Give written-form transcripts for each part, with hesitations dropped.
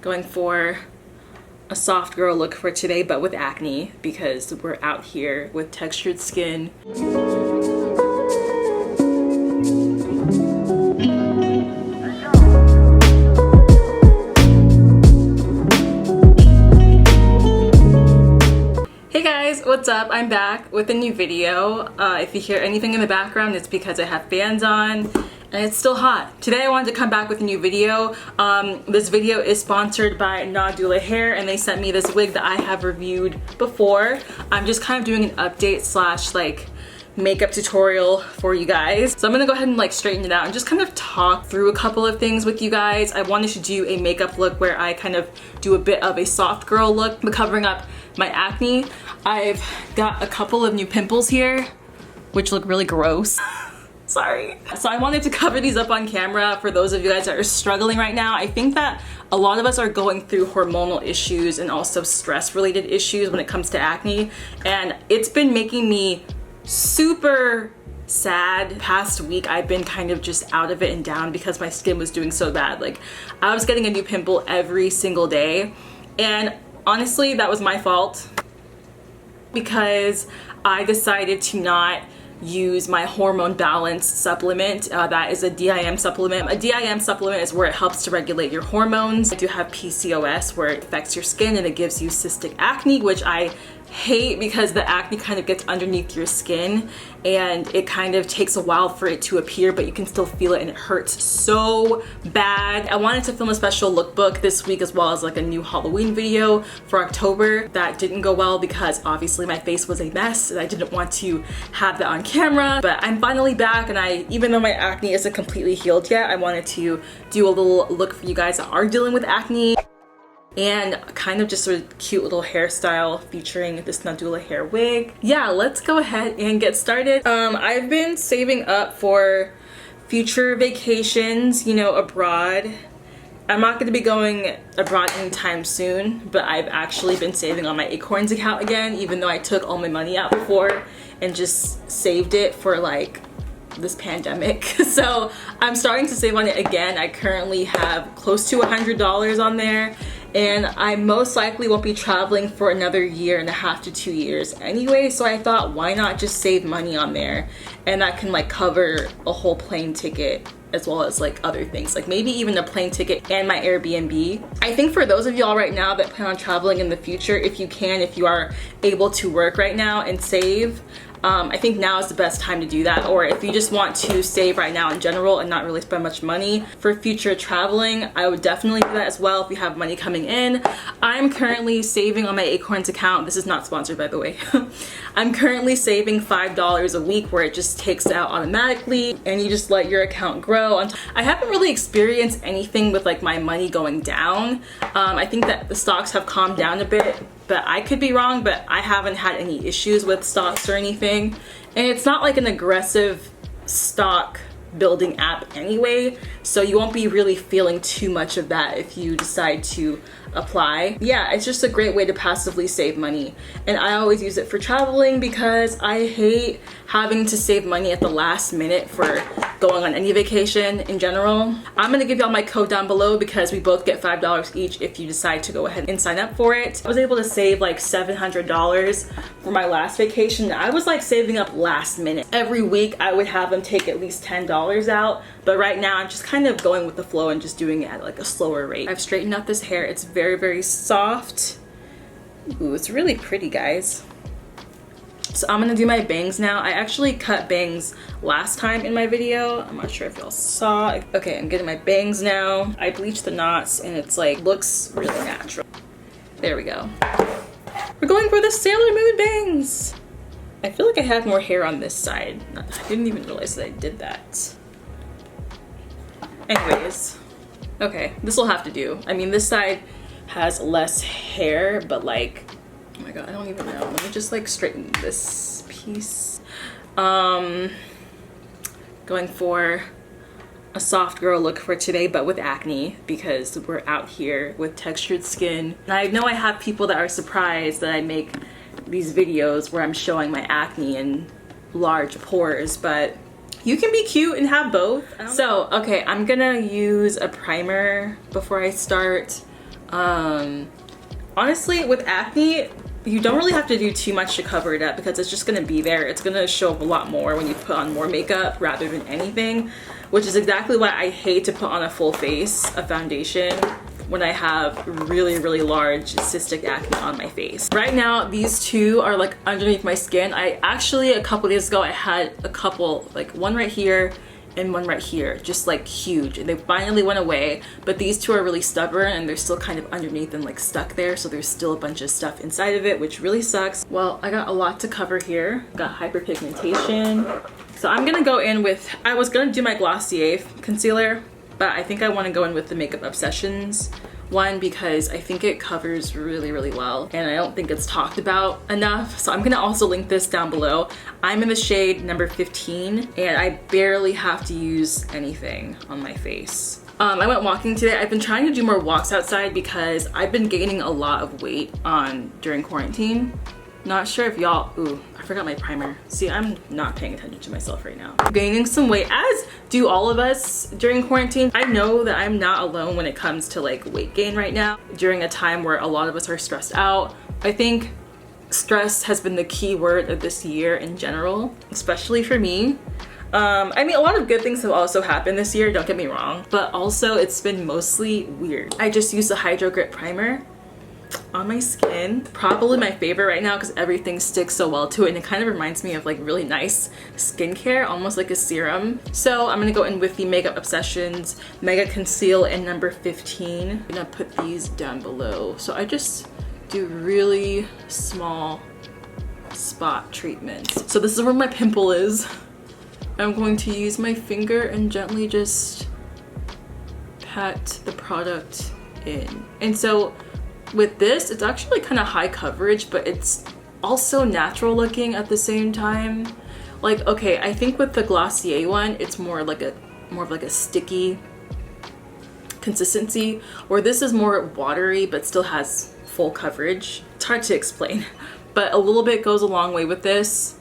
Going for a soft girl look for today, but with acne, because we're out here with textured skin. Hey guys, what's up? I'm back with a new video. If you hear anything in the background, it's because I have fans on and it's still hot. Today I wanted to come back with a new video. This video is sponsored by Nadula Hair, and they sent me this wig that I have reviewed before. I'm just kind of doing an update slash like makeup tutorial for you guys. So I'm gonna go ahead and like straighten it out and just kind of talk through a couple of things with you guys. I wanted to do a makeup look where I kind of do a bit of a soft girl look, but covering up my acne. I've got a couple of new pimples here, which look really gross. Sorry. So I wanted to cover these up on camera for those of you guys that are struggling right now. I think that a lot of us are going through hormonal issues and also stress related issues when it comes to acne, and it's been making me super sad. Past week I've been kind of just out of it and down because my skin was doing so bad. Like, I was getting a new pimple every single day, and honestly that was my fault because I decided to not use my hormone balance supplement. That is a DIM supplement. A DIM supplement is where it helps to regulate your hormones. I do have PCOS, where it affects your skin and it gives you cystic acne, which I hate because the acne kind of gets underneath your skin and it kind of takes a while for it to appear, but you can still feel it and it hurts so bad. I wanted to film a special lookbook this week as well as like a new Halloween video for October. That didn't go well because obviously my face was a mess and I didn't want to have that on camera, but I'm finally back, and even though my acne isn't completely healed yet, I wanted to do a little look for you guys that are dealing with acne and kind of just a cute little hairstyle featuring this Nadula Hair wig. Yeah, let's go ahead and get started. I've been saving up for future vacations, you know, abroad. I'm not going to be going abroad anytime soon, but I've actually been saving on my acorns account again, even though I took all my money out before and just saved it for like this pandemic. So I'm starting to save on it again. I currently have close to $100 on there, and I most likely won't be traveling for another 1.5 to 2 years anyway, so I thought, why not just save money on there, and that can like cover a whole plane ticket as well as like other things, like maybe even a plane ticket and my Airbnb. I think for those of y'all right now that plan on traveling in the future, if you are able to work right now and save, I think now is the best time to do that. Or if you just want to save right now in general and not really spend much money for future traveling, I would definitely do that as well if you have money coming in. I'm currently saving on my Acorns account. This is not sponsored, by the way. I'm currently saving $5 a week, where it just takes it out automatically and you just let your account grow. I haven't really experienced anything with like my money going down. I think that the stocks have calmed down a bit, but I could be wrong, but I haven't had any issues with stocks or anything. And it's not like an aggressive stock building app anyway, so you won't be really feeling too much of that if you decide to apply. Yeah, it's just a great way to passively save money, and I always use it for traveling because I hate having to save money at the last minute for going on any vacation in general. I'm gonna give y'all my code down below because we both get $5 each if you decide to go ahead and sign up for it. I was able to save like $700 for my last vacation. I was like saving up last minute. Every week I would have them take at least $10 out, but right now I'm just kind of going with the flow and just doing it at like a slower rate. I've straightened out this hair. It's very, very soft. Ooh, it's really pretty, guys. So I'm gonna do my bangs now. I actually cut bangs last time in my video. I'm not sure if y'all saw. Okay, I'm getting my bangs now. I bleached the knots and it's like, looks really natural. There we go. We're going for the Sailor Moon bangs. I feel like I have more hair on this side. I didn't even realize that I did that. Anyways, okay, this will have to do. I mean, this side has less hair, but like, oh my god, I don't even know. Let me just like straighten this piece. Going for a soft girl look for today, but with acne, because we're out here with textured skin. And I know I have people that are surprised that I make these videos where I'm showing my acne and large pores, but you can be cute and have both. So, okay, I'm gonna use a primer before I start. Honestly, with acne, you don't really have to do too much to cover it up because it's just gonna be there. It's gonna show up a lot more when you put on more makeup rather than anything, which is exactly why I hate to put on a full face of foundation when I have really, really large cystic acne on my face. Right now, these two are like underneath my skin. I actually, a couple days ago, I had a couple, like one right here and one right here, just like huge, and they finally went away, but these two are really stubborn and they're still kind of underneath and like stuck there, so there's still a bunch of stuff inside of it, which really sucks. Well, I got a lot to cover here. Got hyperpigmentation, so I'm gonna go in with, I was gonna do my Glossier concealer, but I think I want to go in with the Makeup Obsessions one because I think it covers really, really well and I don't think it's talked about enough. So I'm gonna also link this down below. I'm in the shade number 15 and I barely have to use anything on my face. I went walking today. I've been trying to do more walks outside because I've been gaining a lot of weight during quarantine. Not sure if y'all, ooh, I forgot my primer. See, I'm not paying attention to myself right now. Gaining some weight, as do all of us during quarantine. I know that I'm not alone when it comes to like weight gain right now. During a time where a lot of us are stressed out. I think stress has been the key word of this year in general, especially for me. I mean, a lot of good things have also happened this year, don't get me wrong, but also it's been mostly weird. I just used the Hydro Grip Primer on my skin, probably my favorite right now because everything sticks so well to it and it kind of reminds me of like really nice skincare, almost like a serum. So I'm gonna go in with the Makeup Obsessions Mega Conceal in number 15. I'm gonna put these down below. So I just do really small spot treatments. So this is where my pimple is. I'm going to use my finger and gently just pat the product in. And so with this, it's actually kind of high coverage, but it's also natural looking at the same time. Like, okay, I think with the Glossier one, it's more of like a sticky consistency, where this is more watery but still has full coverage. It's hard to explain, but a little bit goes a long way with this.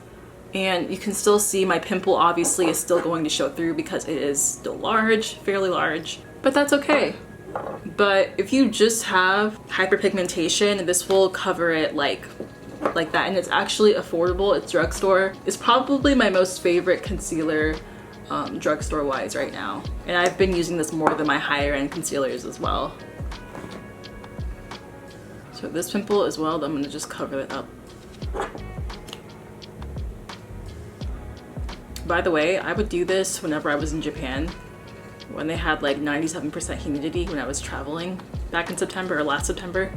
And you can still see my pimple obviously is still going to show through because it is still large, fairly large, but that's okay. But if you just have hyperpigmentation, this will cover it like that, and it's actually affordable. It's drugstore. It's probably my most favorite concealer drugstore wise right now, and I've been using this more than my higher end concealers as well. So this pimple as well, I'm gonna just cover it up. By the way, I would do this whenever I was in Japan, when they had like 97% humidity when I was traveling back in September or last September.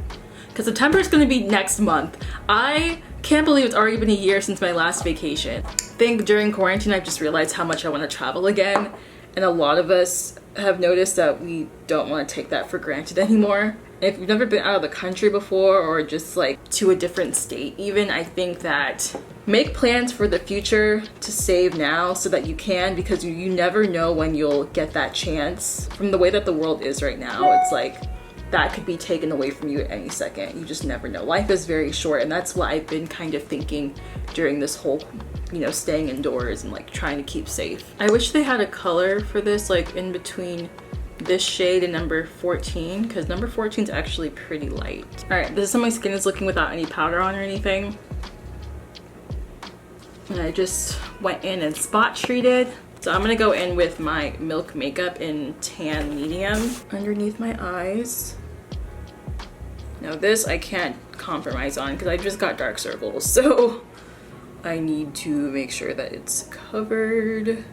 Because September is going to be next month. I can't believe it's already been a year since my last vacation. I think during quarantine I just realized how much I want to travel again. And a lot of us have noticed that we don't want to take that for granted anymore. If you've never been out of the country before or just like to a different state even, I think that make plans for the future to save now so that you can, because you never know when you'll get that chance. From the way that the world is right now, it's like that could be taken away from you at any second. You just never know. Life is very short, and that's what I've been kind of thinking during this whole, you know, staying indoors and like trying to keep safe. I wish they had a color for this, like in between this shade and number 14, because number 14 is actually pretty light. All right, this is how my skin is looking without any powder on or anything. And I just went in and spot treated. So I'm gonna go in with my Milk Makeup in Tan Medium underneath my eyes. Now this I can't compromise on because I just got dark circles, so I need to make sure that it's covered.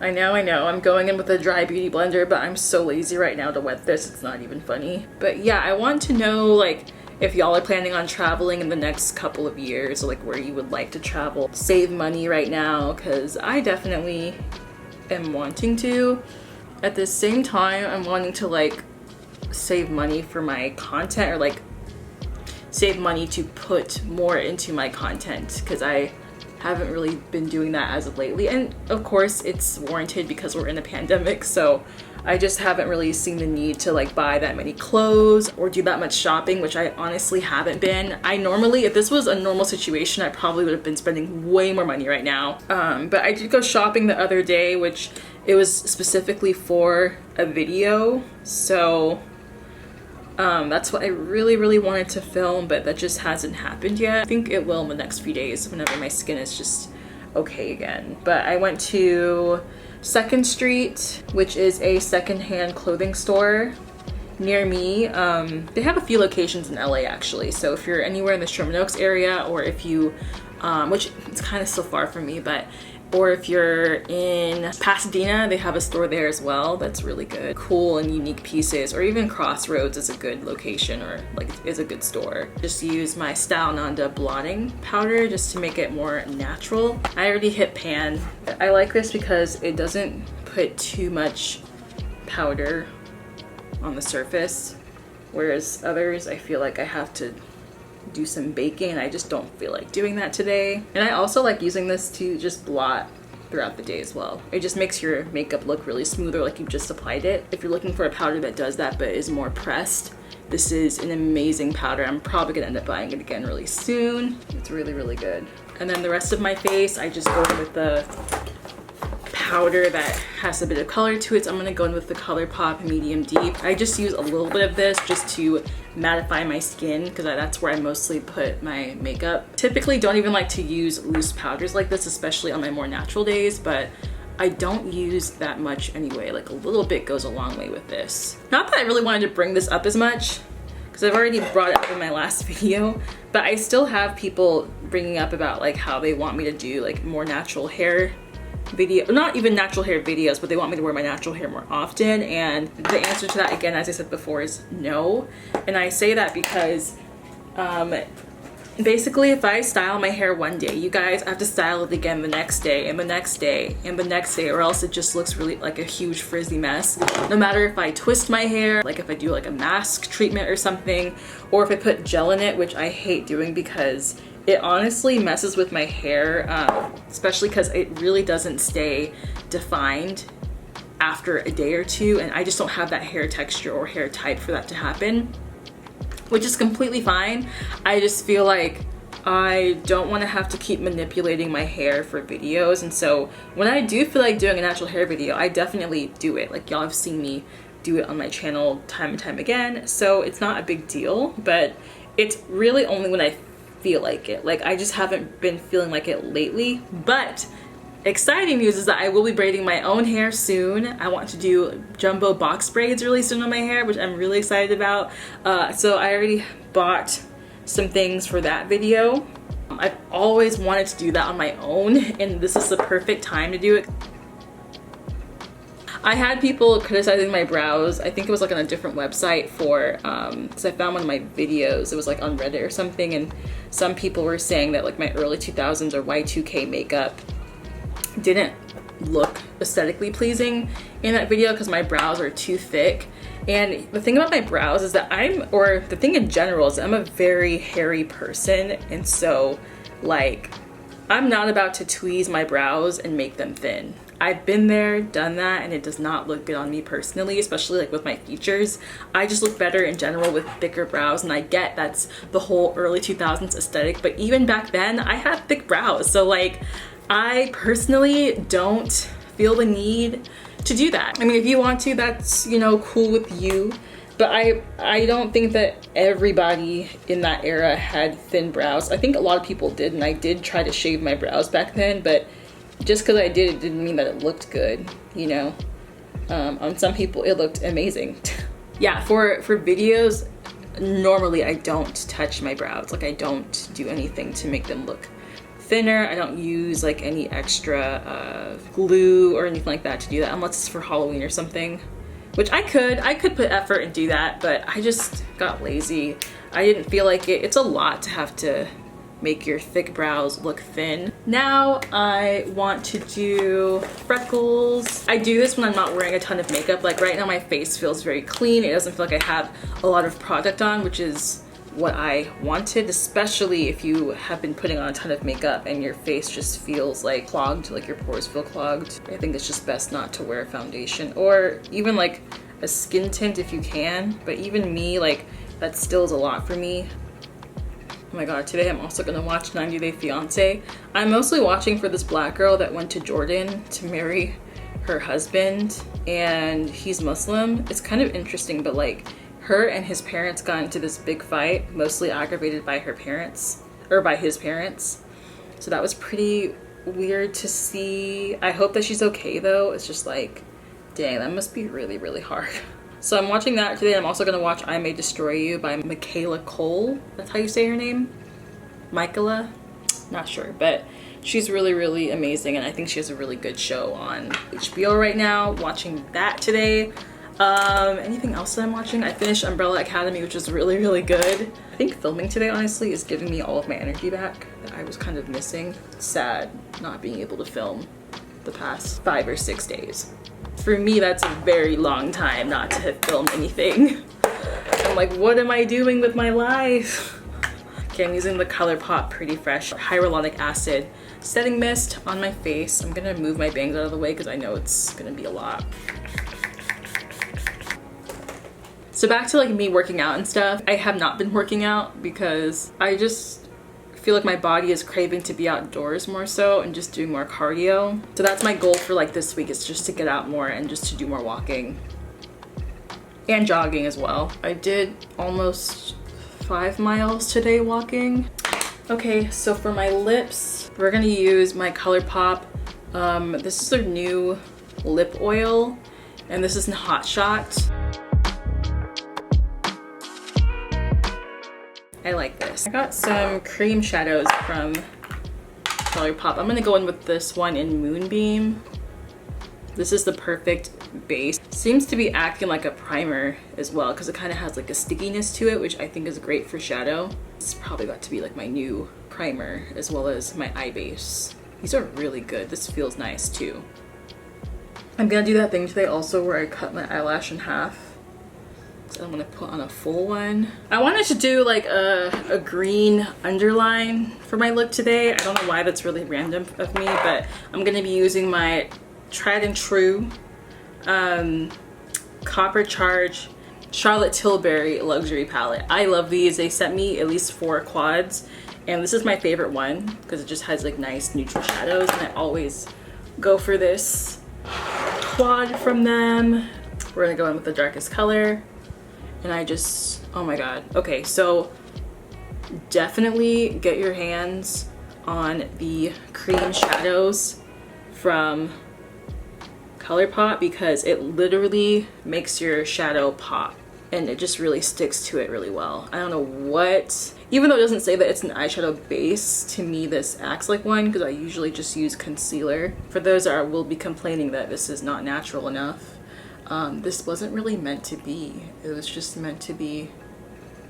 I know, I'm going in with a dry beauty blender, but I'm so lazy right now to wet this, it's not even funny. But yeah, I want to know like if y'all are planning on traveling in the next couple of years, like where you would like to travel. Save money right now, because I definitely am wanting to. At the same time, I'm wanting to like save money for my content, or like save money to put more into my content, because I haven't really been doing that as of lately. And of course it's warranted because we're in a pandemic, so I just haven't really seen the need to like buy that many clothes or do that much shopping, which I honestly haven't been. I normally, if this was a normal situation, I probably would have been spending way more money right now. But I did go shopping the other day, which it was specifically for a video, so that's what I really wanted to film, but that just hasn't happened yet. I think it will in the next few days whenever my skin is just okay again. But I went to 2nd Street, which is a secondhand clothing store near me. They have a few locations in LA actually, so if you're anywhere in the Sherman Oaks area, or if you which it's kind of still far from me, but or if you're in Pasadena, they have a store there as well that's really good. Cool and unique pieces, or even Crossroads is a good location, or like is a good store. Just use my Style Nanda blotting powder just to make it more natural. I already hit pan. I like this because it doesn't put too much powder on the surface, whereas others I feel like I have to do some baking, and I just don't feel like doing that today. And I also like using this to just blot throughout the day as well. It just makes your makeup look really smoother, like you've just applied it. If you're looking for a powder that does that but is more pressed, this is an amazing powder. I'm probably gonna end up buying it again really soon. It's really good. And then the rest of my face, I just go in with the powder that has a bit of color to it. So I'm gonna go in with the ColourPop Medium Deep. I just use a little bit of this just to mattify my skin, because that's where I mostly put my makeup. Typically don't even like to use loose powders like this, especially on my more natural days, but I don't use that much anyway. Like a little bit goes a long way with this. Not that I really wanted to bring this up as much, because I've already brought it up in my last video, but I still have people bringing up about like how they want me to do like more natural hair video, not even natural hair videos, but they want me to wear my natural hair more often. And the answer to that, again, as I said before, is no. And I say that because basically if I style my hair one day, you guys, I have to style it again the next day and the next day and the next day, or else it just looks really like a huge frizzy mess. No matter if I twist my hair, like if I do like a mask treatment or something, or if I put gel in it, which I hate doing because it honestly messes with my hair, especially because it really doesn't stay defined after a day or two, and I just don't have that hair texture or hair type for that to happen, which is completely fine. I just feel like I don't want to have to keep manipulating my hair for videos, and so when I do feel like doing a natural hair video, I definitely do it. Like y'all have seen me do it on my channel time and time again, so it's not a big deal, but it's really only when I feel like it. Like I just haven't been feeling like it lately. But exciting news is that I will be braiding my own hair soon. I want to do jumbo box braids really soon on my hair, which I'm really excited about. So I already bought some things for that video. I've always wanted to do that on my own, and this is the perfect time to do it. I had people criticizing my brows. I think it was like on a different website for, because I found one of my videos. It was like on Reddit or something, and some people were saying that like my early 2000s or Y2K makeup didn't look aesthetically pleasing in that video because my brows are too thick. And the thing about my brows is that or the thing in general is that I'm a very hairy person, and so like I'm not about to tweeze my brows and make them thin. I've been there, done that, and it does not look good on me personally, especially like with my features. I just look better in general with thicker brows, and I get that's the whole early 2000s aesthetic, but even back then I had thick brows. So like I personally don't feel the need to do that. I mean, if you want to, that's, you know, cool with you. But I don't think that everybody in that era had thin brows. I think a lot of people did, and I did try to shave my brows back then, but just because I did it didn't mean that it looked good, you know? On some people it looked amazing. Yeah, for videos, normally I don't touch my brows. Like I don't do anything to make them look thinner. I don't use like any extra glue or anything like that to do that, unless it's for Halloween or something, which I could put effort and do that, but I just got lazy. I didn't feel like it. It's a lot to have to make your thick brows look thin. Now I want to do freckles. I do this when I'm not wearing a ton of makeup. Like right now my face feels very clean. It doesn't feel like I have a lot of product on, which is what I wanted, especially if you have been putting on a ton of makeup and your face just feels like clogged, like your pores feel clogged. I think it's just best not to wear foundation, or even like a skin tint if you can, but even me, like that still is a lot for me. Oh my god, today I'm also gonna watch 90 Day Fiancé. I'm mostly watching for this black girl that went to Jordan to marry her husband, and he's Muslim. It's kind of interesting, but like her and his parents got into this big fight, mostly aggravated by her parents, or by his parents. So that was pretty weird to see. I hope that she's okay though. It's just like, dang, that must be really, really hard. So I'm watching that today. I'm also gonna watch I May Destroy You by Michaela Cole. That's how you say her name? Michaela? Not sure, but she's really, really amazing, and I think she has a really good show on HBO right now. Watching that today. Anything else that I'm watching? I finished Umbrella Academy, which is really, really good. I think filming today, honestly, is giving me all of my energy back that I was kind of missing. Sad not being able to film the past 5 or 6 days. For me, that's a very long time not to have filmed anything. I'm like, what am I doing with my life? Okay, I'm using the ColourPop Pretty Fresh Hyaluronic Acid Setting Mist on my face. I'm gonna move my bangs out of the way because I know it's gonna be a lot. So back to like me working out and stuff. I have not been working out because I just feel like my body is craving to be outdoors more so and just doing more cardio. So that's my goal for like this week, is just to get out more and just to do more walking and jogging as well. I did almost 5 miles today walking. Okay, so for my lips, we're gonna use my ColourPop. This is their new lip oil, and this is in Hot Shot. I like this. I got some cream shadows from ColourPop. I'm gonna go in with this one in Moonbeam. This is the perfect base. Seems to be acting like a primer as well because it kind of has like a stickiness to it, which I think is great for shadow. It's probably got to be like my new primer as well as my eye base. These are really good. This feels nice too. I'm gonna do that thing today also where I cut my eyelash in half. So I'm gonna put on a full one. I wanted to do like a green underline for my look today. I don't know why, that's really random of me, but I'm gonna be using my tried and true Copper Charge Charlotte Tilbury luxury palette. I love these. They sent me at least 4 quads, and this is my favorite one because it just has like nice neutral shadows, and I always go for this quad from them. We're gonna go in with the darkest color, and I just, oh my god. Okay, so definitely get your hands on the cream shadows from ColourPop because it literally makes your shadow pop, and it just really sticks to it really well. I don't know what, even though it doesn't say that it's an eyeshadow base, to me this acts like one because I usually just use concealer. For those that will be complaining that this is not natural enough, this wasn't really meant to be. It was just meant to be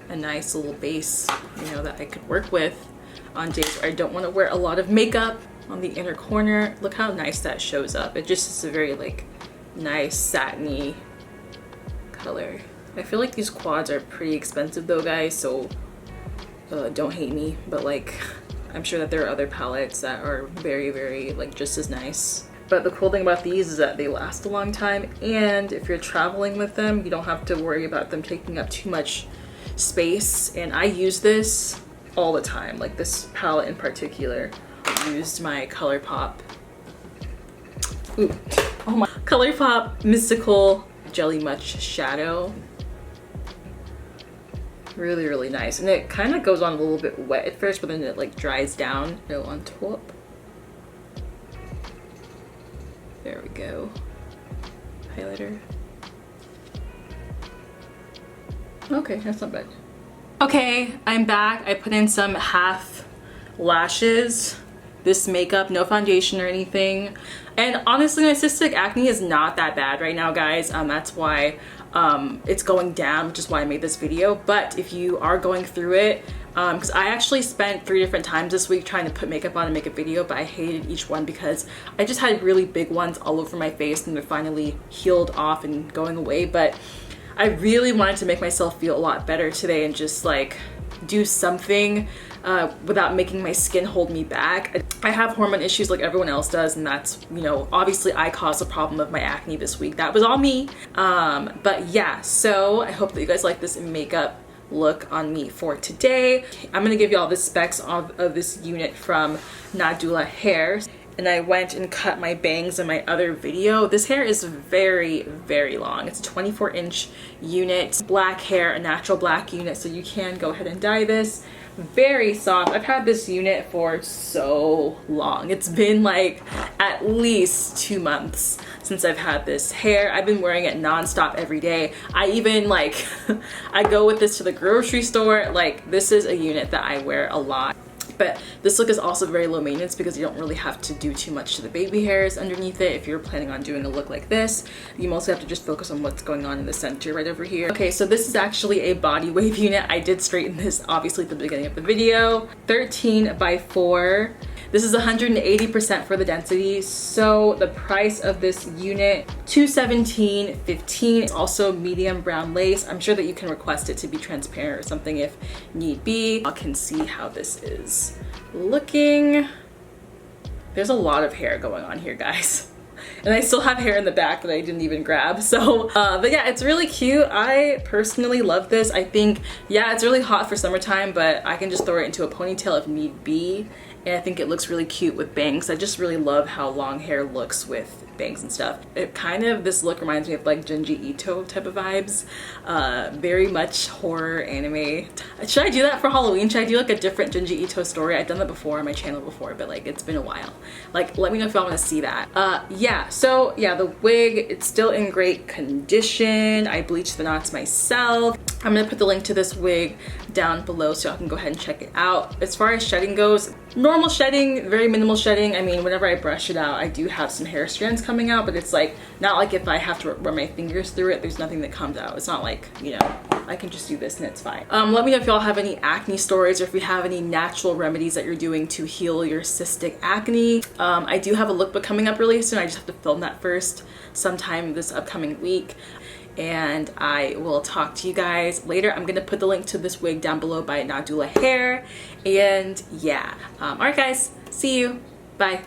a nice little base, you know, that I could work with on days where I don't want to wear a lot of makeup. On the inner corner, look how nice that shows up. It just is a very like nice satiny color. I feel like these quads are pretty expensive though, guys, so don't hate me, but like I'm sure that there are other palettes that are very, very like just as nice. But the cool thing about these is that they last a long time, and if you're traveling with them, you don't have to worry about them taking up too much space. And I use this all the time, like this palette in particular. Used my ColourPop, ColourPop Mystical Jelly Much Shadow. Really, really nice, and it kind of goes on a little bit wet at first, but then it like dries down. Go on top. There we go. Highlighter. Okay, that's not bad. Okay, I'm back. I put in some half lashes. This makeup, no foundation or anything. And honestly, my cystic acne is not that bad right now, guys. That's why it's going down, which is why I made this video. But if you are going through it, because I actually spent 3 different times this week trying to put makeup on and make a video, but I hated each one because I just had really big ones all over my face, and they're finally healed off and going away. But I really wanted to make myself feel a lot better today and just like do something without making my skin hold me back. I have hormone issues like everyone else does, and that's, you know, obviously I caused the problem of my acne this week. That was all me. But yeah, so I hope that you guys like this makeup look on me for today. I'm gonna give you all the specs of this unit from Nadula Hair. and I went and cut my bangs in my other video. This hair is very, very long. It's a 24-inch unit, black hair, a natural black unit, so you can go ahead and dye this. Very soft. I've had this unit for so long. It's been like at least 2 months since I've had this hair. I've been wearing it nonstop every day. I even like I go with this to the grocery store. Like, this is a unit that I wear a lot. But this look is also very low maintenance because you don't really have to do too much to the baby hairs underneath it. If you're planning on doing a look like this, you mostly have to just focus on what's going on in the center right over here. Okay, so this is actually a body wave unit. I did straighten this obviously at the beginning of the video. 13 by 4. This is 180% for the density. So the price of this unit, $217.15. It's also medium brown lace. I'm sure that you can request it to be transparent or something if need be. I can see how this is looking. There's a lot of hair going on here, guys. And I still have hair in the back that I didn't even grab. So, but yeah, it's really cute. I personally love this. I think, yeah, it's really hot for summertime, but I can just throw it into a ponytail if need be. And I think it looks really cute with bangs. I just really love how long hair looks with bangs and stuff. It kind of, this look reminds me of like Junji Ito type of vibes. Very much horror anime. Should I do that for Halloween? Should I do like a different Junji Ito story? I've done that before on my channel before, but like it's been a while. Like, let me know if y'all want to see that. Yeah, so yeah, the wig, it's still in great condition. I bleached the knots myself. I'm gonna put the link to this wig down below so y'all can go ahead and check it out. As far as shedding goes, normal shedding, very minimal shedding. I mean, whenever I brush it out, I do have some hair strands coming out, but it's like, not like if I have to run my fingers through it, there's nothing that comes out. It's not like, you know, I can just do this and it's fine. Let me know if y'all have any acne stories or if you have any natural remedies that you're doing to heal your cystic acne. I do have a lookbook coming up really soon. I just have to film that first sometime this upcoming week. And I will talk to you guys later. I'm gonna put the link to this wig down below by Nadula Hair. And yeah, all right guys, see you, bye.